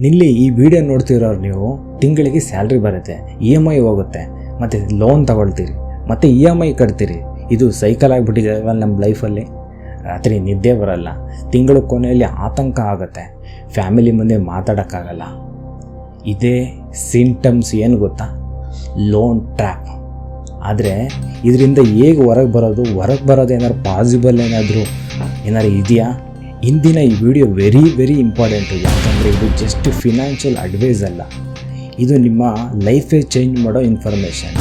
ನಿಲ್ಲಿ ಈ ವಿಡಿಯೋ ನೋಡ್ತಿರೋರು ನೀವು ತಿಂಗಳಿಗೆ ಸ್ಯಾಲ್ರಿ ಬರುತ್ತೆ, EMI ಹೋಗುತ್ತೆ, ಮತ್ತು ಲೋನ್ ತಗೊಳ್ತೀರಿ, ಮತ್ತು EMI ಕಟ್ತೀರಿ. ಇದು ಸೈಕಲ್ ಆಗಿಬಿಟ್ಟಿದೆ ನಮ್ಮ ಲೈಫಲ್ಲಿ. ರಾತ್ರಿ ನಿದ್ದೆ ಬರಲ್ಲ, ತಿಂಗಳ ಕೊನೆಯಲ್ಲಿ ಆತಂಕ ಆಗುತ್ತೆ, ಫ್ಯಾಮಿಲಿ ಮುಂದೆ ಮಾತಾಡೋಕ್ಕಾಗಲ್ಲ. ಇದೇ ಸಿಂಟಮ್ಸ್ ಏನು ಗೊತ್ತಾ? Loan trap. ಆದರೆ ಇದರಿಂದ ಹೇಗೆ ಹೊರಗೆ ಬರೋದು ಏನಾದ್ರು ಪಾಸಿಬಲ್ ಏನಾದರೂ ಇದೆಯಾ? ಇಂದಿನ ಈ ವಿಡಿಯೋ ವೆರಿ ಇಂಪಾರ್ಟೆಂಟು. ಯಾಕಂದರೆ ಇದು ಜಸ್ಟ್ ಫಿನಾನ್ಷಿಯಲ್ ಅಡ್ವೈಸ್ ಅಲ್ಲ, ಇದು ನಿಮ್ಮ ಲೈಫೇ ಚೇಂಜ್ ಮಾಡೋ ಇನ್ಫಾರ್ಮೇಷನ್.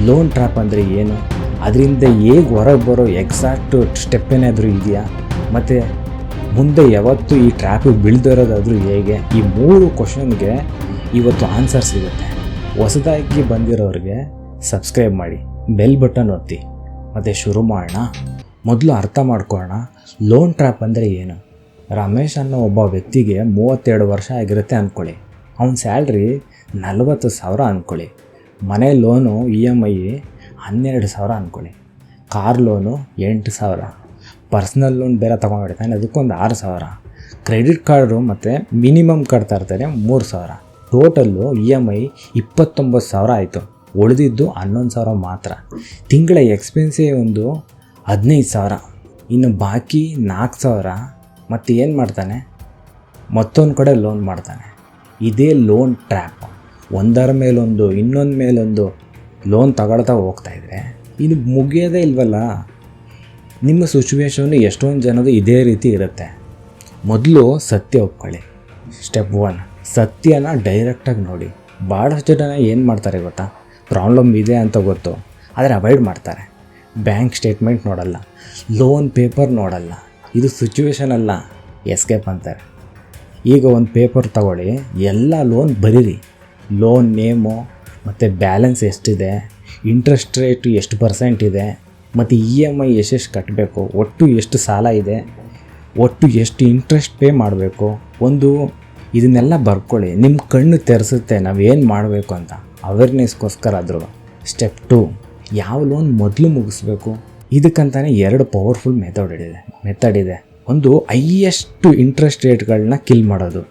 ಲೋನ್ ಟ್ರ್ಯಾಪ್ ಅಂದರೆ ಏನು, ಅದರಿಂದ ಹೇಗೆ ಹೊರಗೆ ಬರೋ ಎಕ್ಸಾಕ್ಟ್ ಸ್ಟೆಪ್ ಏನಾದರೂ ಇದೆಯಾ, ಮತ್ತು ಮುಂದೆ ಯಾವತ್ತೂ ಈ ಟ್ರ್ಯಾಪಿಗೆ ಬೀಳ್ದಿರೋದಾದರೂ ಹೇಗೆ, ಈ 3 ಕ್ವಶನ್ಗೆ ಇವತ್ತು ಆನ್ಸರ್ ಸಿಗುತ್ತೆ. ಹೊಸದಾಗಿ ಬಂದಿರೋರಿಗೆ ಸಬ್ಸ್ಕ್ರೈಬ್ ಮಾಡಿ, ಬೆಲ್ ಬಟನ್ ಒತ್ತಿ, ಮತ್ತು ಶುರು ಮಾಡೋಣ. ಮೊದಲು ಅರ್ಥ ಮಾಡ್ಕೊಳ್ಳೋಣ, ಲೋನ್ ಟ್ರ್ಯಾಪ್ ಅಂದರೆ ಏನು. ರಮೇಶ್ ಅನ್ನೋ ಒಬ್ಬ ವ್ಯಕ್ತಿಗೆ 32 ವರ್ಷ ಆಗಿರುತ್ತೆ ಅಂದ್ಕೊಳ್ಳಿ. ಅವನ ಸ್ಯಾಲ್ರಿ 40,000 ಅಂದ್ಕೊಳ್ಳಿ. ಮನೆ ಲೋನು EMI 12,000 ಅಂದ್ಕೊಳ್ಳಿ. ಕಾರ್ ಲೋನು 8,000, ಪರ್ಸ್ನಲ್ ಲೋನ್ ಬೇರೆ ತೊಗೊಂಡಿರ್ತಾನೆ, ಅದಕ್ಕೊಂದು 6,000. ಕ್ರೆಡಿಟ್ ಕಾರ್ಡು ಮತ್ತು ಮಿನಿಮಮ್ ಕಟ್ತಾ ಇರ್ತಾರೆ 3,000. ಟೋಟಲ್ಲು EMI 29,000 ಆಯಿತು. ಉಳಿದಿದ್ದು 11,000 ಮಾತ್ರ. ತಿಂಗಳ ಎಕ್ಸ್ಪೆನ್ಸೇ ಒಂದು 15,000. ಇನ್ನು ಬಾಕಿ 4,000 ಮತ್ತು ಏನು ಮಾಡ್ತಾನೆ, ಮತ್ತೊಂದು ಕಡೆ ಲೋನ್ ಮಾಡ್ತಾನೆ. ಇದೇ ಲೋನ್ ಟ್ರ್ಯಾಪ್. ಒಂದರ ಮೇಲೊಂದು ಇನ್ನೊಂದು ಮೇಲೊಂದು ಲೋನ್ ತಗೊಳ್ತಾ ಹೋಗ್ತಾಯಿದ್ರೆ ಇದು ಮುಗಿಯೋದೇ ಇಲ್ವಲ್ಲ. ನಿಮ್ಮ ಸಿಚುವೇಶನ್ನು ಎಷ್ಟೊಂದು ಜನದು ಇದೇ ರೀತಿ ಇರುತ್ತೆ. ಮೊದಲು ಸತ್ಯ ಒಪ್ಕೊಳ್ಳಿ. ಸ್ಟೆಪ್ 1, ಸತ್ಯನ ಡೈರೆಕ್ಟಾಗಿ ನೋಡಿ. ಭಾಳಷ್ಟು ಜನ ಏನು ಮಾಡ್ತಾರೆ ಗೊತ್ತಾ, ಪ್ರಾಬ್ಲಮ್ ಇದೆ ಅಂತ ಗೊತ್ತು, ಆದರೆ ಅವಾಯ್ಡ್ ಮಾಡ್ತಾರೆ. ಬ್ಯಾಂಕ್ ಸ್ಟೇಟ್ಮೆಂಟ್ ನೋಡಲ್ಲ, ಲೋನ್ ಪೇಪರ್ ನೋಡಲ್ಲ. ಇದು ಸಿಚುವೇಶನ್ ಅಲ್ಲ, ಎಸ್ಕೇಪ್ ಅಂತಾರೆ. ಈಗ ಒಂದು ಪೇಪರ್ ತಗೊಳ್ಳಿ, ಎಲ್ಲ ಲೋನ್ ಬರೀರಿ. ಲೋನ್ ನೇಮು, ಮತ್ತು ಬ್ಯಾಲೆನ್ಸ್ ಎಷ್ಟಿದೆ, ಇಂಟ್ರೆಸ್ಟ್ ರೇಟು ಎಷ್ಟು % ಇದೆ, ಮತ್ತು EMI ಎಷ್ಟೆಷ್ಟು ಕಟ್ಟಬೇಕು, ಒಟ್ಟು ಎಷ್ಟು ಸಾಲ ಇದೆ, ಒಟ್ಟು ಎಷ್ಟು ಇಂಟ್ರೆಸ್ಟ್ ಪೇ ಮಾಡಬೇಕು, ಇದನ್ನೆಲ್ಲ ಬರ್ಕೊಳ್ಳಿ. ನಿಮ್ಮ ಕಣ್ಣು ತೆರೆಸುತ್ತೆ ನಾವೇನು ಮಾಡಬೇಕು ಅಂತ, ಅವೇರ್ನೆಸ್ಗೋಸ್ಕರ ಆದರೂ. ಸ್ಟೆಪ್ 2, ಯಾವ ಲೋನ್ ಮೊದಲು ಮುಗಿಸ್ಬೇಕು. ಇದಕ್ಕಂತಾನೆ 2 ಪವರ್ಫುಲ್ ಮೆಥಡ್ ಇದೆ. ಒಂದು ಹೈಯೆಸ್ಟ್ ಇಂಟ್ರೆಸ್ಟ್ ರೇಟ್ಗಳನ್ನ ಕಿಲ್ ಮಾಡೋದು.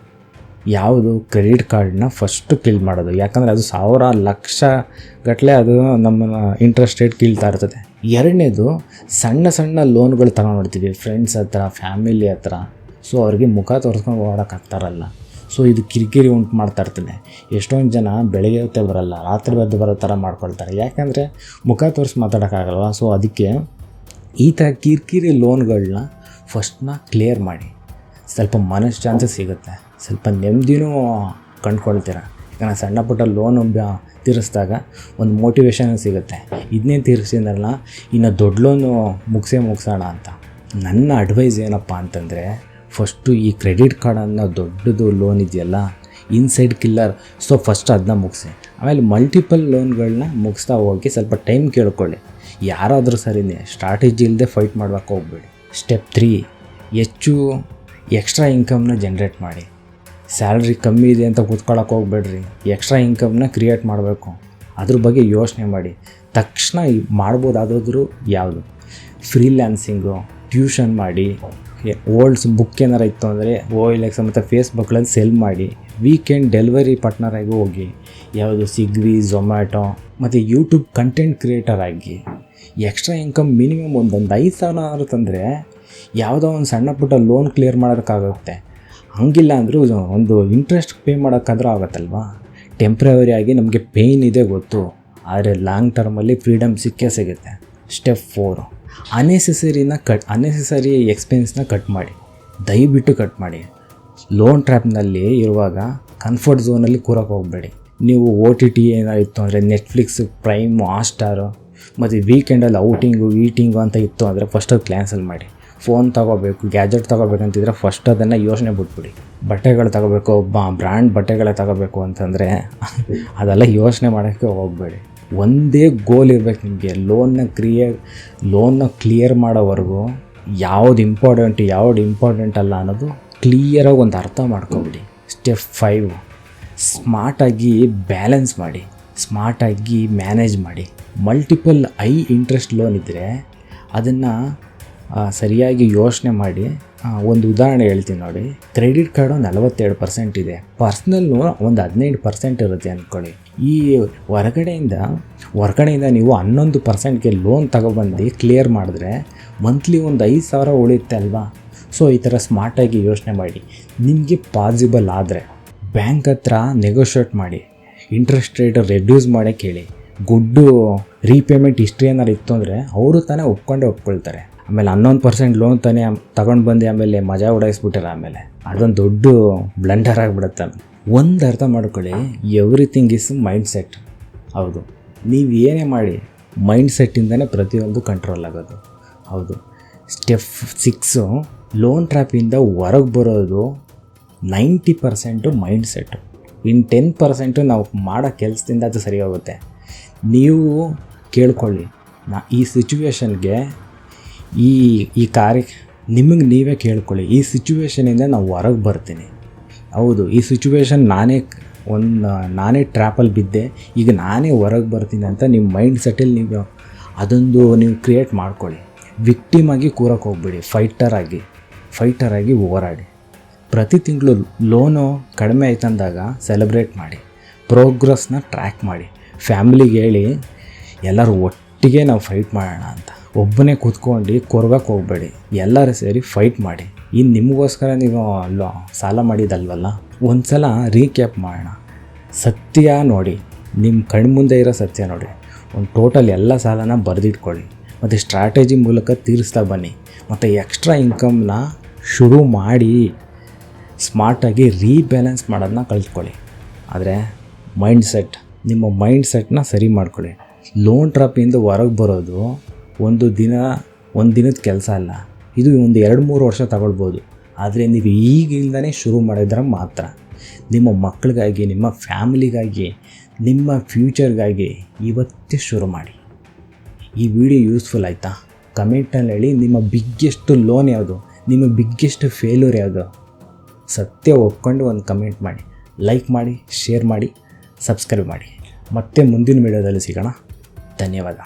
ಯಾವುದು? ಕ್ರೆಡಿಟ್ ಕಾರ್ಡನ್ನ ಫಸ್ಟು ಕಿಲ್ ಮಾಡೋದು. ಯಾಕಂದರೆ ಅದು 1,000 ಲಕ್ಷ ಗಟ್ಟಲೆ ಅದು ನಮ್ಮ ಇಂಟ್ರೆಸ್ಟ್ ರೇಟ್ ಕೀಳ್ತಾ ಇರ್ತದೆ. ಎರಡನೇದು, ಸಣ್ಣ ಲೋನ್ಗಳು ತಗೊಂಡ್ಬಿಡ್ತೀವಿ ಫ್ರೆಂಡ್ಸ್ ಹತ್ರ, ಫ್ಯಾಮಿಲಿ ಹತ್ರ. ಸೊ ಅವ್ರಿಗೆ ಮುಖ ತೋರಿಸ್ಕೊಂಡು ಓಡೋಕ್ಕಾಗ್ತಾರಲ್ಲ. ಸೊ ಇದು ಕಿರಿಕಿರಿ ಉಂಟು ಮಾಡ್ತಾ ಇರ್ತದೆ. ಎಷ್ಟೊಂದು ಜನ ಬೆಳಗ್ಗೆ ಹೊತ್ತೇ ಬರಲ್ಲ, ರಾತ್ರಿ ಎದ್ದು ಬರೋ ಥರ ಮಾಡ್ಕೊಳ್ತಾರೆ. ಯಾಕಂದರೆ ಮುಖ ತೋರಿಸಿ ಮಾತಾಡೋಕ್ಕಾಗಲ್ವ. ಸೊ ಅದಕ್ಕೆ ಈ ಥರ ಕಿರಿಕಿರಿ ಲೋನ್ಗಳನ್ನ ಫಸ್ಟ್ನ ಕ್ಲಿಯರ್ ಮಾಡಿ. ಸ್ವಲ್ಪ ಮನಶ್ಶಾಂತಿ ಸಿಗುತ್ತೆ, ಸ್ವಲ್ಪ ನೆಮ್ಮದಿನೂ ಕಂಡ್ಕೊಳ್ತೀರ. ಯಾಕಂದರೆ ಸಣ್ಣ ಪುಟ್ಟ ಲೋನ್ ತೀರಿಸಿದಾಗ ಒಂದು ಮೋಟಿವೇಶನ್ ಸಿಗುತ್ತೆ. ಇದನ್ನೇ ತೀರಿಸಿದ್ರಲ್ಲ, ಇನ್ನು ದೊಡ್ಡ ಲೋನು ಮುಗಿಸೋಣ ಅಂತ. ನನ್ನ ಅಡ್ವೈಸ್ ಏನಪ್ಪ ಅಂತಂದರೆ, ಫಸ್ಟು ಈ ಕ್ರೆಡಿಟ್ ಕಾರ್ಡ್ ಅನ್ನೋ ದೊಡ್ಡದು ಲೋನ್ ಇದೆಯಲ್ಲ, ಇನ್ಸೈಡ್ ಕಿಲ್ಲರ್. ಸೊ ಫಸ್ಟ್ ಅದನ್ನ ಮುಗಿಸಿ, ಆಮೇಲೆ ಮಲ್ಟಿಪಲ್ ಲೋನ್ಗಳನ್ನ ಮುಗಿಸ್ತಾ ಹೋಗಿ ಸ್ವಲ್ಪ ಟೈಮ್ ಕೇಳ್ಕೊಳ್ಳಿ. ಯಾರಾದರೂ ಸರಿನೇ, ಸ್ಟ್ರಾಟಜಿ ಇಲ್ಲದೆ ಫೈಟ್ ಮಾಡೋಕ್ಕೆ ಹೋಗ್ಬೇಡಿ. ಸ್ಟೆಪ್ 3, ಹೆಚ್ಚು ಎಕ್ಸ್ಟ್ರಾ ಇನ್ಕಮ್ನ ಜನ್ರೇಟ್ ಮಾಡಿ. ಸ್ಯಾಲ್ರಿ ಕಮ್ಮಿ ಇದೆ ಅಂತ ಕೂತ್ಕೊಳ್ಳೋಕೆ ಹೋಗ್ಬೇಡ್ರಿ. ಎಕ್ಸ್ಟ್ರಾ ಇನ್ಕಮ್ನ ಕ್ರಿಯೇಟ್ ಮಾಡಬೇಕು. ಅದ್ರ ಬಗ್ಗೆ ಯೋಚನೆ ಮಾಡಿ. ತಕ್ಷಣ ಮಾಡ್ಬೋದಾದರೂ ಯಾವುದು? ಫ್ರೀಲ್ಯಾನ್ಸಿಂಗು, ಟ್ಯೂಷನ್ ಮಾಡಿ, ಓಲ್ಡ್ಸ್ ಬುಕ್ ಏನಾರು ಇತ್ತು ಅಂದರೆ OLX ಮತ್ತು ಫೇಸ್ಬುಕ್ಗಳಲ್ಲಿ ಸೆಲ್ ಮಾಡಿ. ವೀಕೆಂಡ್ ಡೆಲಿವರಿ ಪಾರ್ಟ್ನರಾಗಿ ಹೋಗಿ, ಯಾವುದು ಸ್ವಿಗ್ಗಿ, ಝೊಮ್ಯಾಟೊ ಮತ್ತು ಯೂಟ್ಯೂಬ್ ಕಂಟೆಂಟ್ ಕ್ರಿಯೇಟರ್ ಆಗಿ. ಎಕ್ಸ್ಟ್ರಾ ಇನ್ಕಮ್ ಮಿನಿಮಮ್ ಒಂದು 5,000 ತಂದರೆ ಯಾವುದೋ ಒಂದು ಸಣ್ಣ ಪುಟ್ಟ ಲೋನ್ ಕ್ಲಿಯರ್ ಮಾಡೋದಕ್ಕಾಗುತ್ತೆ. ಹಂಗಿಲ್ಲ ಅಂದರೂ ಒಂದು ಇಂಟ್ರೆಸ್ಟ್ ಪೇ ಮಾಡೋಕ್ಕಾದ್ರೂ ಆಗುತ್ತಲ್ವ. ಟೆಂಪ್ರವರಿ ಆಗಿ ನಮಗೆ ಪೇಯ್ನ್ ಇದೆ ಗೊತ್ತು, ಆದರೆ ಲಾಂಗ್ ಟರ್ಮಲ್ಲಿ ಫ್ರೀಡಮ್ ಸಿಗುತ್ತೆ. ಸ್ಟೆಪ್ 4, ಅನ್ನೆಸೆಸರಿ ಎಕ್ಸ್ಪೆನ್ಸ್ನ ಕಟ್ ಮಾಡಿ. ದಯವಿಟ್ಟು ಕಟ್ ಮಾಡಿ. ಲೋನ್ ಟ್ರ್ಯಾಪ್ನಲ್ಲಿ ಇರುವಾಗ ಕಂಫರ್ಟ್ ಝೋನಲ್ಲಿ ಕೂರಕ್ಕೆ ಹೋಗಬೇಡಿ. ನೀವು OTT ಏನಾಯಿತು ಅಂದರೆ ನೆಟ್ಫ್ಲಿಕ್ಸ್, ಪ್ರೈಮು, ಹಾಟ್ಸ್ಟಾರು ಮತ್ತು ವೀಕೆಂಡಲ್ಲಿ ಈಟಿಂಗು ಅಂತ ಇತ್ತು ಅಂದರೆ ಫಸ್ಟ್ ಅದು ಕ್ಯಾನ್ಸಲ್ ಮಾಡಿ. ಫೋನ್ ತೊಗೋಬೇಕು, ಗ್ಯಾಜೆಟ್ ತೊಗೋಬೇಕಂತಿದ್ರೆ ಫಸ್ಟ್ ಅದನ್ನು ಯೋಚನೆ ಬಿಟ್ಬಿಡಿ. ಬಟ್ಟೆಗಳು ತೊಗೋಬೇಕು, ಬ್ರ್ಯಾಂಡ್ ಬಟ್ಟೆಗಳೇ ತೊಗೋಬೇಕು ಅಂತಂದರೆ ಅದೆಲ್ಲ ಯೋಚನೆ ಮಾಡೋಕ್ಕೆ ಹೋಗಬೇಡಿ. ಒಂದೇ ಗೋಲ್ ಇರಬೇಕು ನಿಮಗೆ, ಲೋನ್ನ ಕ್ಲಿಯರ್ ಮಾಡೋವರೆಗೂ ಯಾವುದು ಇಂಪಾರ್ಟೆಂಟ್ ಅಲ್ಲ ಅನ್ನೋದು ಕ್ಲಿಯರಾಗಿ ಒಂದು ಅರ್ಥ ಮಾಡ್ಕೊಬಿಡಿ. ಸ್ಟೆಪ್ 5, ಸ್ಮಾರ್ಟಾಗಿ ಬ್ಯಾಲೆನ್ಸ್ ಮಾಡಿ, ಸ್ಮಾರ್ಟಾಗಿ ಮ್ಯಾನೇಜ್ ಮಾಡಿ. ಮಲ್ಟಿಪಲ್ ಇಂಟ್ರೆಸ್ಟ್ ಲೋನ್ ಇದ್ದರೆ ಅದನ್ನು ಸರಿಯಾಗಿ ಯೋಚನೆ ಮಾಡಿ ಒಂದು ಉದಾಹರಣೆ ಹೇಳ್ತೀನಿ ನೋಡಿ. ಕ್ರೆಡಿಟ್ ಕಾರ್ಡು 42% ಇದೆ, ಪರ್ಸ್ನಲ್ಲು ಒಂದು 15% ಇರುತ್ತೆ ಅಂದ್ಕೊಳ್ಳಿ. ಈ ಹೊರಗಡೆಯಿಂದ ನೀವು 11%ಗೆ ಲೋನ್ ತಗೊಬಂದು ಕ್ಲಿಯರ್ ಮಾಡಿದ್ರೆ ಮಂತ್ಲಿ ಒಂದು 5,000 ಉಳಿಯುತ್ತೆ ಅಲ್ವಾ. ಸೊ ಈ ಥರ ಸ್ಮಾರ್ಟಾಗಿ ಯೋಚನೆ ಮಾಡಿ. ನಿಮಗೆ ಪಾಸಿಬಲ್ ಆದರೆ ಬ್ಯಾಂಕ್ ಹತ್ರ ನೆಗೋಷಿಯೇಟ್ ಮಾಡಿ, ಇಂಟ್ರೆಸ್ಟ್ ರೇಟ್ ರೆಡ್ಯೂಸ್ ಮಾಡೋಕ್ಕೆ ಹೇಳಿ. ಗುಡ್ಡು ರೀಪೇಮೆಂಟ್ ಹಿಸ್ಟ್ರಿ ಏನಾರು ಇತ್ತು ಅಂದರೆ ಅವರು ತಾನೇ ಒಪ್ಕೊಳ್ತಾರೆ. ಆಮೇಲೆ 11% ಲೋನ್ ತಾನೇ ತಗೊಂಡು ಬಂದು ಆಮೇಲೆ ಮಜಾ ಉಡಾಯಿಸ್ಬಿಟ್ಟಾರೆ. ಆಮೇಲೆ ಅದೊಂದು ದೊಡ್ಡ ಬ್ಲಂಡರ್ ಆಗಿಬಿಡುತ್ತೆ. ಒಂದು ಅರ್ಥ ಮಾಡ್ಕೊಳ್ಳಿ, ಎವ್ರಿಥಿಂಗ್ ಈಸ್ ಮೈಂಡ್ ಸೆಟ್. ಹೌದು, ನೀವು ಏನೇ ಮಾಡಿ ಮೈಂಡ್ ಸೆಟ್ಟಿಂದನೇ ಪ್ರತಿಯೊಂದು ಕಂಟ್ರೋಲ್ ಆಗೋದು. ಹೌದು, ಸ್ಟೆಪ್ 6 ಲೋನ್ ಟ್ರ್ಯಾಪಿಂದ ಹೊರಗೆ ಬರೋದು 90% ಮೈಂಡ್ ಸೆಟ್ಟು. ಇನ್ನು 10% ನಾವು ಮಾಡೋ ಕೆಲಸದಿಂದ ಅದು ಸರಿ ಹೋಗುತ್ತೆ. ನೀವು ಕೇಳ್ಕೊಳ್ಳಿ, ಈ ಸಿಚುವೇಶನ್ಗೆ ಈ ನಿಮಗೆ ನೀವೇ ಕೇಳ್ಕೊಳ್ಳಿ, ಈ ಸಿಚುವೇಶನಿಂದ ನಾವು ಹೊರಗೆ ಬರ್ತೀನಿ. ಹೌದು, ಈ ಸಿಚುವೇಶನ್ ನಾನೇ ಟ್ರ್ಯಾಪಲ್ಲಿ ಬಿದ್ದೆ, ಈಗ ನಾನೇ ಹೊರಗೆ ಬರ್ತೀನಿ ಅಂತ ನಿಮ್ಮ ಮೈಂಡ್ ಸೆಟ್ಟಲ್ಲಿ ನೀವು ಕ್ರಿಯೇಟ್ ಮಾಡ್ಕೊಳ್ಳಿ. ವಿಕ್ಟಿಮ್ ಆಗಿ ಕೂರಕ್ಕೆ ಹೋಗ್ಬೇಡಿ, ಫೈಟರ್ ಆಗಿ ಹೋರಾಡಿ. ಪ್ರತಿ ತಿಂಗಳು ಲೋನು ಕಡಿಮೆ ಆಯ್ತಂದಾಗ ಸೆಲೆಬ್ರೇಟ್ ಮಾಡಿ, ಪ್ರೋಗ್ರೆಸ್ನ ಟ್ರ್ಯಾಕ್ ಮಾಡಿ, ಫ್ಯಾಮಿಲಿಗೆ ಹೇಳಿ ಎಲ್ಲರೂ ಒಟ್ಟಿಗೆ ನಾವು ಫೈಟ್ ಮಾಡೋಣ ಅಂತ. ಒಬ್ಬನೇ ಕೂತ್ಕೊಂಡು ಕೊರ್ಗಕ್ಕೆ ಹೋಗಬೇಡಿ, ಎಲ್ಲರೂ ಸೇರಿ ಫೈಟ್ ಮಾಡಿ. ಇನ್ನು ನಿಮಗೋಸ್ಕರ ನೀವು ಸಾಲ ಮಾಡಿದಲ್ವಲ್ಲ, ಒಂದು ಸಲ ರೀಕ್ಯಾಪ್ ಮಾಡೋಣ. ಸತ್ಯ ನೋಡಿ, ನಿಮ್ಮ ಕಣ್ಮುಂದೆ ಇರೋ ಸತ್ಯ ನೋಡಿ. ಒಂದು ಟೋಟಲ್ ಎಲ್ಲ ಸಾಲನ ಬರೆದಿಟ್ಕೊಳ್ಳಿ, ಮತ್ತು ಸ್ಟ್ರಾಟಜಿ ಮೂಲಕ ತೀರಿಸ್ತಾ ಬನ್ನಿ. ಮತ್ತು ಎಕ್ಸ್ಟ್ರಾ ಇನ್ಕಮ್ನ ಶುರು ಮಾಡಿ ಸ್ಮಾರ್ಟಾಗಿ ರೀಬ್ಯಾಲೆನ್ಸ್ ಮಾಡೋದನ್ನ ಕಲ್ತ್ಕೊಳ್ಳಿ. ಆದರೆ ನಿಮ್ಮ ಮೈಂಡ್ ಸೆಟ್ನ ಸರಿ ಮಾಡ್ಕೊಳ್ಳಿ. ಲೋನ್ ಟ್ರಾಪಿಂದ ಹೊರಗೆ ಬರೋದು ಒಂದು ದಿನದ ಕೆಲಸ ಅಲ್ಲ, ಇದು ಒಂದು 2-3 ವರ್ಷ ತಗೊಳ್ಬೋದು. ಆದರೆ ನೀವು ಈಗಿಂದನೇ ಶುರು ಮಾಡಿದ್ರೆ ಮಾತ್ರ ನಿಮ್ಮ ಮಕ್ಕಳಿಗಾಗಿ, ನಿಮ್ಮ ಫ್ಯಾಮಿಲಿಗಾಗಿ, ನಿಮ್ಮ ಫ್ಯೂಚರ್ಗಾಗಿ ಇವತ್ತೇ ಶುರು ಮಾಡಿ. ಈ ವಿಡಿಯೋ ಯೂಸ್ಫುಲ್ ಆಯಿತಾ? ಕಮೆಂಟಲ್ಲಿ ಹೇಳಿ. ನಿಮ್ಮ ಬಿಗ್ಗೆಸ್ಟ್ ಲೋನ್ ಯಾವುದು, ನಿಮ್ಮ ಬಿಗ್ಗೆಸ್ಟ್ ಫೇಲ್ಯೂರ್ ಯಾವುದು? ಸತ್ಯ ಒಪ್ಕೊಂಡು ಒಂದು ಕಮೆಂಟ್ ಮಾಡಿ, ಲೈಕ್ ಮಾಡಿ, ಶೇರ್ ಮಾಡಿ, ಸಬ್ಸ್ಕ್ರೈಬ್ ಮಾಡಿ. ಮತ್ತೆ ಮುಂದಿನ ವಿಡಿಯೋದಲ್ಲಿ ಸಿಗೋಣ. ಧನ್ಯವಾದ.